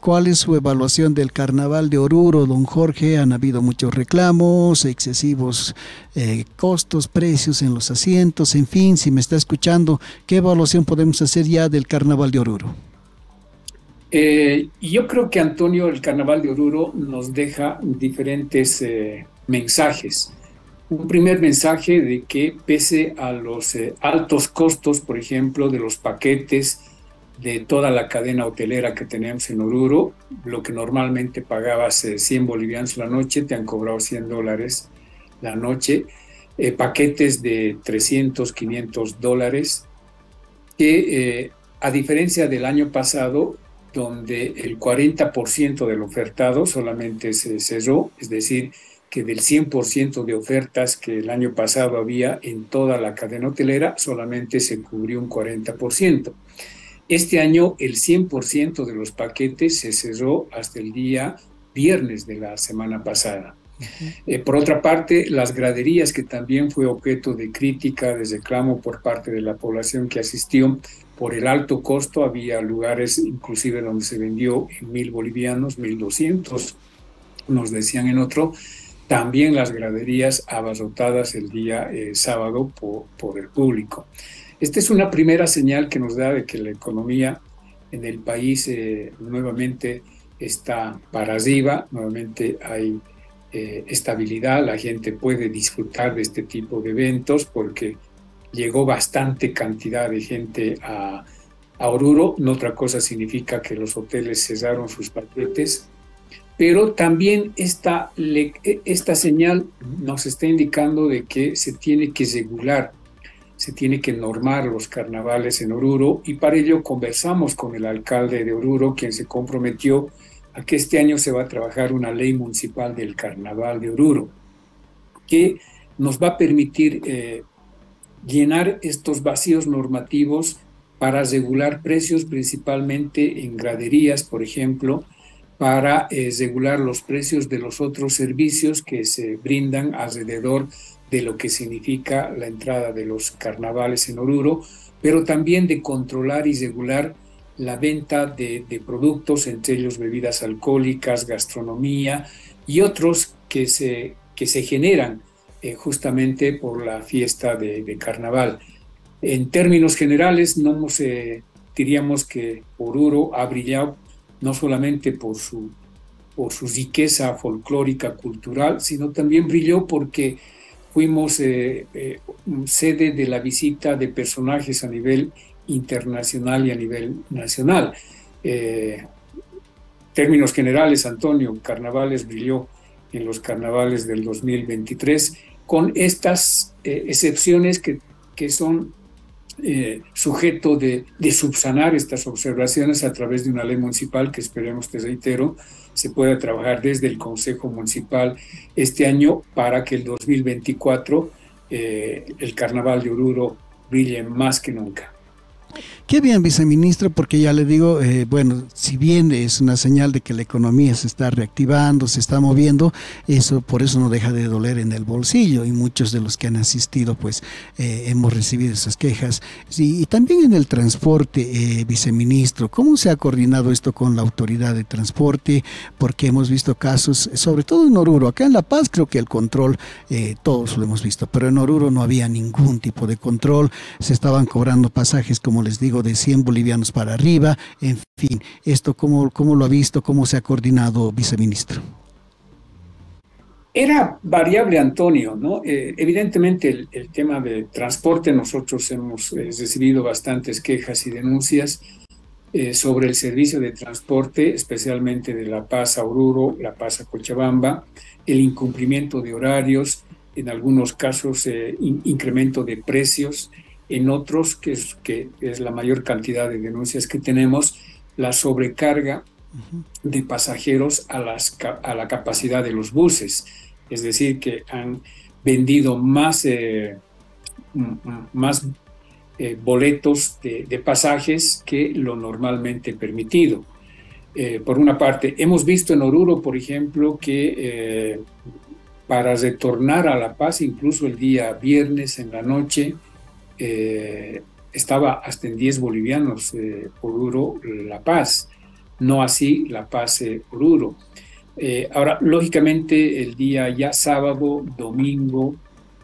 ¿Cuál es su evaluación del Carnaval de Oruro, don Jorge? Han habido muchos reclamos, excesivos costos, precios en los asientos, en fin, si me está escuchando, ¿qué evaluación podemos hacer ya del Carnaval de Oruro? Yo creo que Antonio, el Carnaval de Oruro nos deja diferentes mensajes. Un primer mensaje de que pese a los altos costos, por ejemplo, de los paquetes de toda la cadena hotelera que tenemos en Oruro, lo que normalmente pagabas 100 bolivianos la noche, te han cobrado $100 la noche, paquetes de 300, $500, que a diferencia del año pasado, donde el 40% del ofertado solamente se cerró, es decir, que del 100% de ofertas que el año pasado había en toda la cadena hotelera, solamente se cubrió un 40%. Este año el 100% de los paquetes se cerró hasta el día viernes de la semana pasada. Por otra parte, las graderías, que también fue objeto de crítica, de reclamo por parte de la población que asistió por el alto costo, había lugares inclusive donde se vendió en 1.000 bolivianos, 1.200, nos decían en otro, también las graderías abarrotadas el día sábado por el público. Esta es una primera señal que nos da de que la economía en el país nuevamente está para arriba, nuevamente hay estabilidad, la gente puede disfrutar de este tipo de eventos porque llegó bastante cantidad de gente a Oruro. No otra cosa significa que los hoteles cerraron sus paquetes, pero también esta señal nos está indicando de que se tiene que regular, se tiene que normar los carnavales en Oruro, y para ello conversamos con el alcalde de Oruro, quien se comprometió a que este año se va a trabajar una ley municipal del Carnaval de Oruro, que nos va a permitir llenar estos vacíos normativos para regular precios, principalmente en graderías, por ejemplo, para regular los precios de los otros servicios que se brindan alrededor de lo que significa la entrada de los carnavales en Oruro, pero también de controlar y regular la venta de productos, entre ellos bebidas alcohólicas, gastronomía y otros que se generan justamente por la fiesta de carnaval. En términos generales, no diríamos que Oruro ha brillado no solamente por su riqueza folclórica, cultural, sino también brilló porque fuimos sede de la visita de personajes a nivel internacional y a nivel nacional. Términos generales, Antonio, Carnavales brilló en los carnavales del 2023, con estas excepciones que son sujeto de subsanar estas observaciones a través de una ley municipal que esperemos, te reitero, se pueda trabajar desde el Consejo Municipal este año para que el 2024 el Carnaval de Oruro brille más que nunca. Qué bien, viceministro, porque ya le digo, bueno, si bien es una señal de que la economía se está reactivando, se está moviendo, eso por eso no deja de doler en el bolsillo, y muchos de los que han asistido, pues hemos recibido esas quejas. Sí, y también en el transporte, viceministro, ¿cómo se ha coordinado esto con la autoridad de transporte? Porque hemos visto casos, sobre todo en Oruro, acá en La Paz creo que el control, todos lo hemos visto, pero en Oruro no había ningún tipo de control, se estaban cobrando pasajes, como les digo, de 100 bolivianos para arriba, en fin, esto cómo lo ha visto, cómo se ha coordinado, viceministro. Era variable, Antonio, ¿no? Evidentemente el tema de transporte, nosotros hemos recibido bastantes quejas y denuncias sobre el servicio de transporte, especialmente de La Paz a Oruro, La Paz a Cochabamba, el incumplimiento de horarios, en algunos casos incremento de precios, en otros, que es la mayor cantidad de denuncias que tenemos, la sobrecarga de pasajeros a la capacidad de los buses. Es decir, que han vendido más boletos de pasajes que lo normalmente permitido. Por una parte, hemos visto en Oruro, por ejemplo, que para retornar a La Paz, incluso el día viernes en la noche, estaba hasta en 10 bolivianos por Oruro La Paz. no así La Paz, Oruro. Ahora, lógicamente, el día ya sábado, domingo,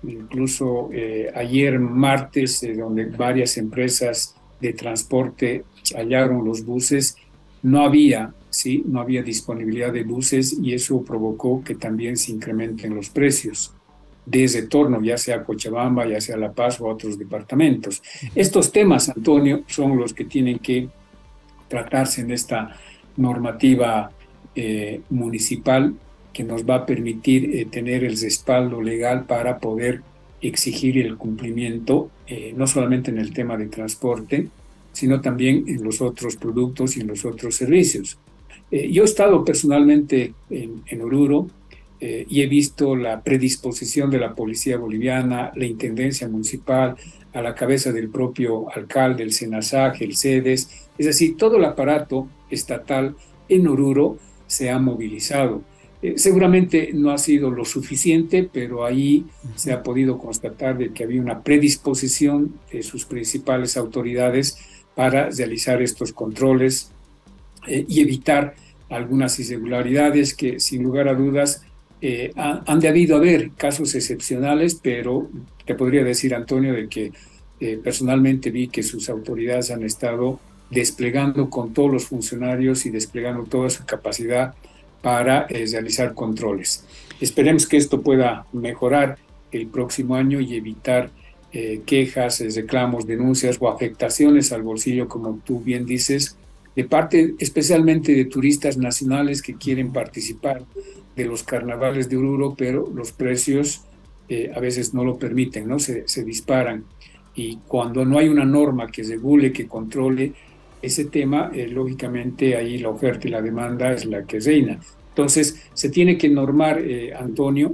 incluso ayer martes, donde varias empresas de transporte hallaron los buses, no había, ¿sí? No había disponibilidad de buses y eso provocó que también se incrementen los precios de ese torno, ya sea Cochabamba, ya sea La Paz o otros departamentos. Estos temas, Antonio, son los que tienen que tratarse en esta normativa municipal que nos va a permitir tener el respaldo legal para poder exigir el cumplimiento, no solamente en el tema de transporte, sino también en los otros productos y en los otros servicios. Yo he estado personalmente en Oruro y he visto la predisposición de la policía boliviana, la intendencia municipal, a la cabeza del propio alcalde, el SENASAC, el CEDES, es decir, todo el aparato estatal en Oruro se ha movilizado. Seguramente no ha sido lo suficiente, pero ahí se ha podido constatar de que había una predisposición de sus principales autoridades para realizar estos controles y evitar algunas irregularidades que, sin lugar a dudas, han debido haber casos excepcionales, pero te podría decir, Antonio, de que personalmente vi que sus autoridades han estado desplegando con todos los funcionarios y desplegando toda su capacidad para realizar controles. Esperemos que esto pueda mejorar el próximo año y evitar quejas, reclamos, denuncias o afectaciones al bolsillo, como tú bien dices, de parte especialmente de turistas nacionales que quieren participar de los carnavales de Oruro, pero los precios a veces no lo permiten, ¿no? Se disparan. Y cuando no hay una norma que regule, que controle ese tema, lógicamente ahí la oferta y la demanda es la que reina. Entonces, se tiene que normar, Antonio,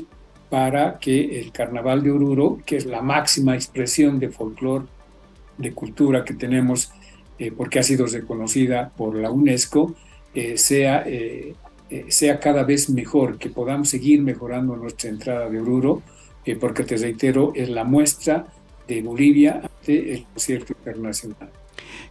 para que el Carnaval de Oruro, que es la máxima expresión de folclore, de cultura que tenemos, porque ha sido reconocida por la UNESCO, sea cada vez mejor, que podamos seguir mejorando nuestra entrada de Oruro, porque te reitero, es la muestra de Bolivia ante el concierto internacional.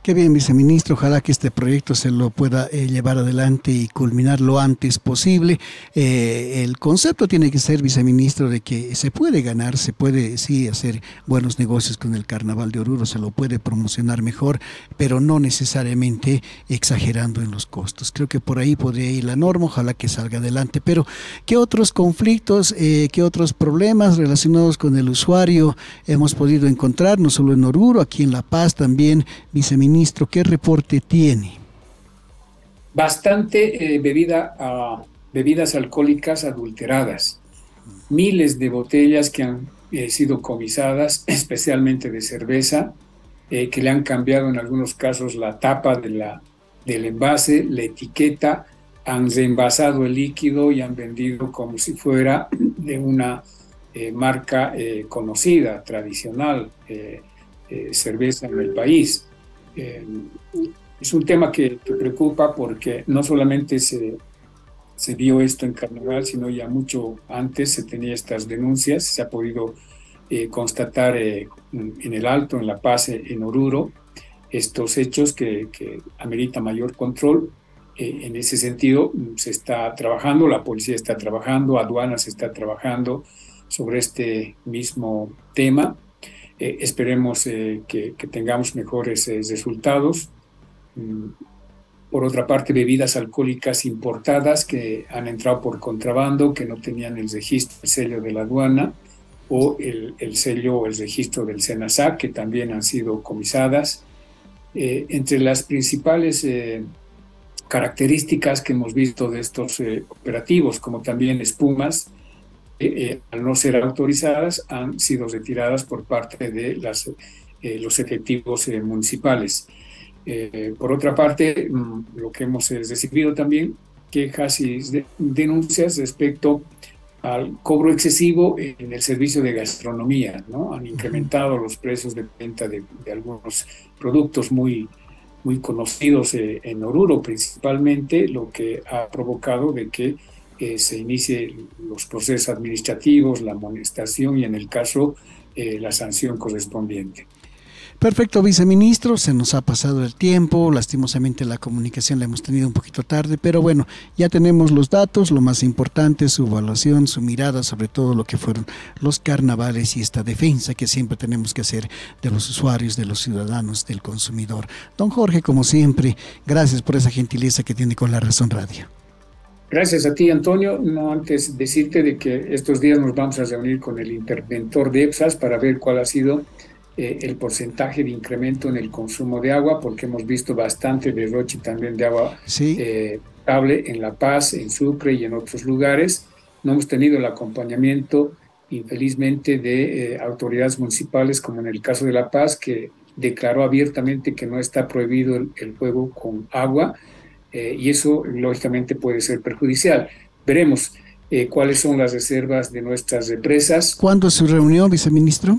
Qué bien, viceministro. Ojalá que este proyecto se lo pueda llevar adelante y culminar lo antes posible. El concepto tiene que ser, viceministro, de que se puede ganar, se puede sí hacer buenos negocios con el Carnaval de Oruro, se lo puede promocionar mejor, pero no necesariamente exagerando en los costos. Creo que por ahí podría ir la norma, ojalá que salga adelante. Pero, ¿qué otros conflictos, qué otros problemas relacionados con el usuario hemos podido encontrar, no solo en Oruro, aquí en La Paz también, viceministro? ¿Qué reporte tiene? Bastante bebidas alcohólicas adulteradas, miles de botellas que han sido comisadas, especialmente de cerveza, que le han cambiado en algunos casos la tapa del envase, la etiqueta, han reenvasado el líquido y han vendido como si fuera de una marca conocida, tradicional, cerveza en el país. Es un tema que preocupa porque no solamente se vio esto en Carnaval, sino ya mucho antes se tenía estas denuncias, se ha podido constatar en el Alto, en La Paz, en Oruro, estos hechos que amerita mayor control. En ese sentido se está trabajando, la policía está trabajando, aduanas está trabajando sobre este mismo tema. Esperemos que tengamos mejores resultados. Por otra parte, bebidas alcohólicas importadas que han entrado por contrabando, que no tenían el registro, el sello de la aduana o el sello o el registro del SENASAC, que también han sido comisadas. Entre las principales características que hemos visto de estos operativos, como también espumas, al no ser autorizadas, han sido retiradas por parte de los efectivos municipales. Por otra parte, lo que hemos recibido también, quejas y denuncias respecto al cobro excesivo en el servicio de gastronomía, ¿no? Han incrementado los precios de venta de algunos productos muy conocidos en Oruro principalmente, lo que ha provocado de que se inicie los procesos administrativos, la amonestación y en el caso la sanción correspondiente. Perfecto, viceministro, se nos ha pasado el tiempo, lastimosamente la comunicación la hemos tenido un poquito tarde, pero bueno, ya tenemos los datos, lo más importante, su evaluación, su mirada sobre todo lo que fueron los carnavales y esta defensa que siempre tenemos que hacer de los usuarios, de los ciudadanos, del consumidor. Don Jorge, como siempre, gracias por esa gentileza que tiene con La Razón Radio. Gracias a ti, Antonio. No antes decirte de que estos días nos vamos a reunir con el interventor de EPSAS para ver cuál ha sido el porcentaje de incremento en el consumo de agua, porque hemos visto bastante derroche también de agua Sí, potable en La Paz, en Sucre y en otros lugares. No hemos tenido el acompañamiento, infelizmente, de autoridades municipales, como en el caso de La Paz, que declaró abiertamente que no está prohibido el juego con agua, y eso lógicamente puede ser perjudicial. Veremos cuáles son las reservas de nuestras represas. ¿cuándo es su reunión, viceministro?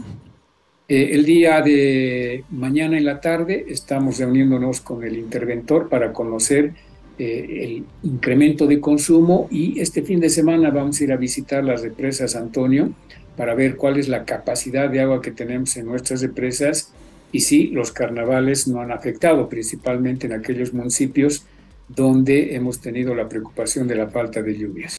El día de mañana en la tarde estamos reuniéndonos con el interventor para conocer el incremento de consumo, y este fin de semana vamos a ir a visitar las represas, Antonio, para ver cuál es la capacidad de agua que tenemos en nuestras represas y si los carnavales no han afectado, principalmente en aquellos municipios donde hemos tenido la preocupación de la falta de lluvias.